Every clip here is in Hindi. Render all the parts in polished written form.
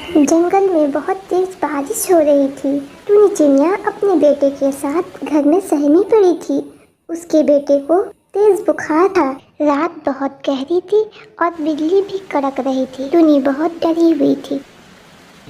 जंगल में बहुत तेज बारिश हो रही थी। टुनी चिड़िया अपने बेटे के साथ घर में सहमी पड़ी थी। उसके बेटे को तेज बुखार था। रात बहुत गहरी थी और बिजली भी कड़क रही थी। टुनी बहुत डरी हुई थी।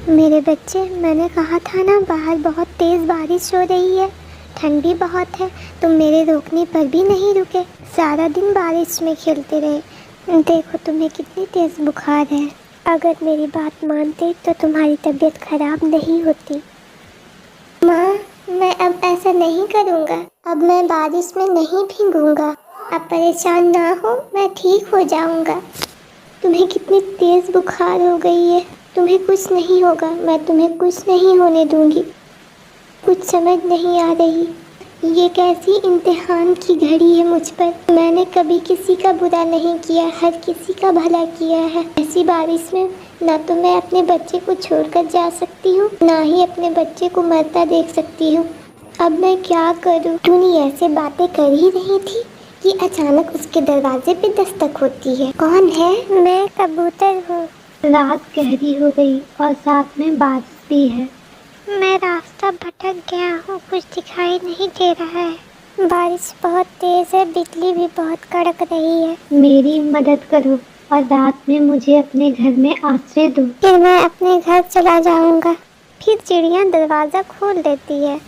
मेरे बच्चे, मैंने कहा था ना, बाहर बहुत तेज बारिश हो रही है, ठंड भी बहुत है। तुम मेरे रोकने पर भी नहीं रुके, सारा दिन बारिश में खेलते रहे। देखो तुम्हें कितनी तेज बुखार है। अगर मेरी बात मानते तो तुम्हारी तबीयत खराब नहीं होती। माँ, मैं अब ऐसा नहीं करूँगा। अब मैं बारिश में नहीं भीगूंगा। अब परेशान ना हो, मैं ठीक हो जाऊँगा। तुम्हें कितनी तेज बुखार हो गई है। तुम्हें कुछ नहीं होगा, मैं तुम्हें कुछ नहीं होने दूंगी। कुछ समझ नहीं आ रही, ये कैसी इम्तिहान की घड़ी है मुझ पर। मैंने कभी किसी का बुरा नहीं किया, हर किसी का भला किया है। ऐसी बारिश में ना तो मैं अपने बच्चे को छोड़कर जा सकती हूँ, ना ही अपने बच्चे को मरता देख सकती हूँ। अब मैं क्या करूँ? टुनी ऐसे बातें कर ही रही थी कि अचानक उसके दरवाजे पे दस्तक होती है। कौन है? मैं कबूतर हूँ। रात गहरी हो गई और साथ में बारिश भी है। मैं रास्ता भटक गया हूँ, कुछ दिखाई नहीं दे रहा है। बारिश बहुत तेज है, बिजली भी बहुत कड़क रही है। मेरी मदद करो और रात में मुझे अपने घर में आश्रय दो। फिर मैं अपने घर चला जाऊंगा। फिर चिड़िया दरवाज़ा खोल देती है।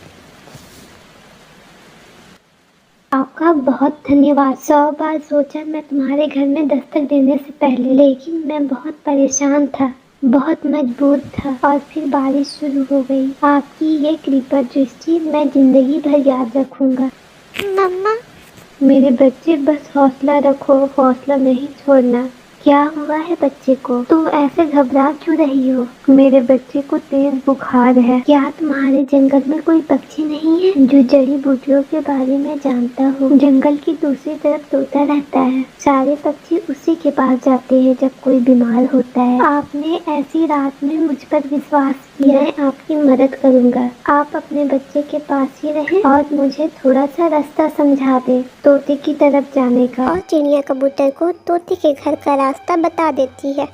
आपका बहुत धन्यवाद। 100 बार सोचा मैं तुम्हारे घर में दस्तक देने से पहले, लेकिन मैं बहुत परेशान था, बहुत मजबूर था। और फिर बारिश शुरू हो गई। आपकी ये कृपा दृष्टि मैं जिंदगी भर याद रखूंगा। मम्मा, मेरे बच्चे, बस हौसला रखो, हौसला नहीं छोड़ना। क्या हुआ है बच्चे को? तुम ऐसे घबरा क्यों रही हो? मेरे बच्चे को तेज बुखार है। क्या तुम्हारे जंगल में कोई पक्षी नहीं है जो जड़ी बूटियों के बारे में जानता हो? जंगल की दूसरी तरफ तोता रहता है। सारे पक्षी उसी के पास जाते हैं जब कोई बीमार होता है। आपने ऐसी रात में मुझ पर विश्वास किया है, आपकी मदद करूंगा। आप अपने बच्चे के पास ही रहें और मुझे थोड़ा सा रास्ता समझा दे तोते की तरफ जाने का। और चिड़िया कबूतर को तोते के घर का रास्ता बता देती है।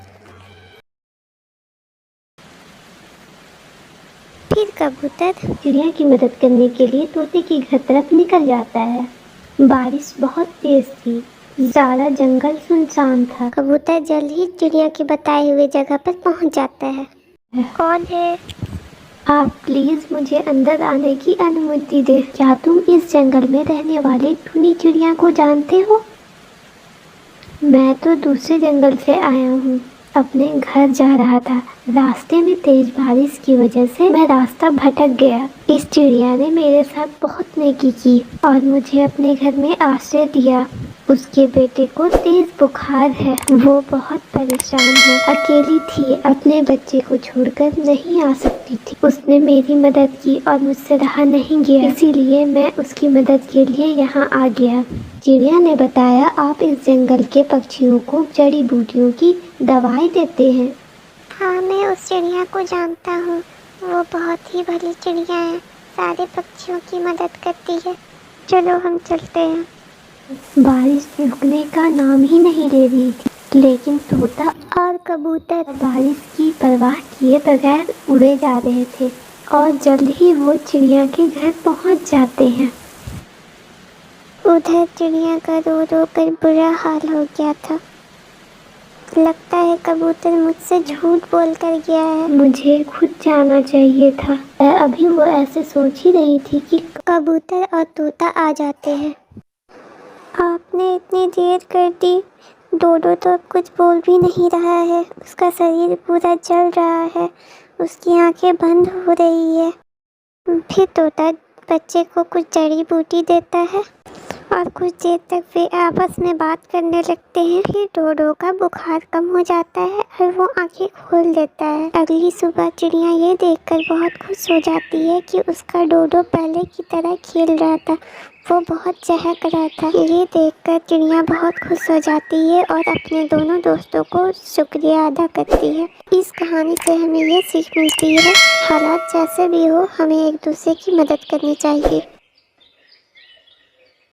फिर कबूतर चिड़िया की मदद करने के लिए तोते की घर तरफ निकल जाता है। बारिश बहुत तेज थी, सारा जंगल सुनसान था। कबूतर जल्द ही चिड़िया के बताए हुए जगह पर पहुंच जाता है। कौन है? आप प्लीज मुझे अंदर आने की अनुमति दें। क्या तुम इस जंगल में रहने वाली टुनी चिड़िया को जानते हो? मैं तो दूसरे जंगल से आया हूँ, अपने घर जा रहा था। रास्ते में तेज बारिश की वजह से मैं रास्ता भटक गया। इस चिड़िया ने मेरे साथ बहुत नेकी की और मुझे अपने घर में आश्रय दिया। उसके बेटे को तेज बुखार है, वो बहुत परेशान है, अकेली थी, अपने बच्चे को छोड़कर नहीं आ सकती थी। उसने मेरी मदद की और मुझसे रहा नहीं गया, इसीलिए मैं उसकी मदद के लिए यहाँ आ गया। चिड़िया ने बताया, आप इस जंगल के पक्षियों को जड़ी बूटियों की दवाई देते हैं। हाँ, मैं उस चिड़िया को जानता हूँ, वो बहुत ही भली चिड़िया है, सारे पक्षियों की मदद करती है। चलो हम चलते हैं। बारिश रुकने का नाम ही नहीं ले रही थी, लेकिन तोता और कबूतर बारिश की परवाह किए बगैर उड़े जा रहे थे और जल्द ही वो चिड़िया के घर पहुंच जाते हैं। उधर चिड़िया का रो रो कर बुरा हाल हो गया था। लगता है कबूतर मुझसे झूठ बोल कर गया है, मुझे खुद जाना चाहिए था। अभी वो ऐसे सोच ही रही थी कि कबूतर और तोता आ जाते हैं। आपने इतनी देर कर दी। डोडो तो अब कुछ बोल भी नहीं रहा है, उसका शरीर पूरा जल रहा है, उसकी आंखें बंद हो रही है। फिर तोता बच्चे को कुछ जड़ी बूटी देता है और कुछ देर तक वे आपस में बात करने लगते हैं। फिर डोडो का बुखार कम हो जाता है और वो आंखें खोल लेता है। अगली सुबह चिड़िया ये देखकर बहुत खुश हो जाती है कि उसका डोडो पहले की तरह खेल रहा था, वो बहुत चहक रहा था। ये देखकर चिड़िया बहुत खुश हो जाती है और अपने दोनों दोस्तों को शुक्रिया अदा करती है। इस कहानी से हमें ये सीख मिलती है, हालात जैसे भी हो, हमें एक दूसरे की मदद करनी चाहिए।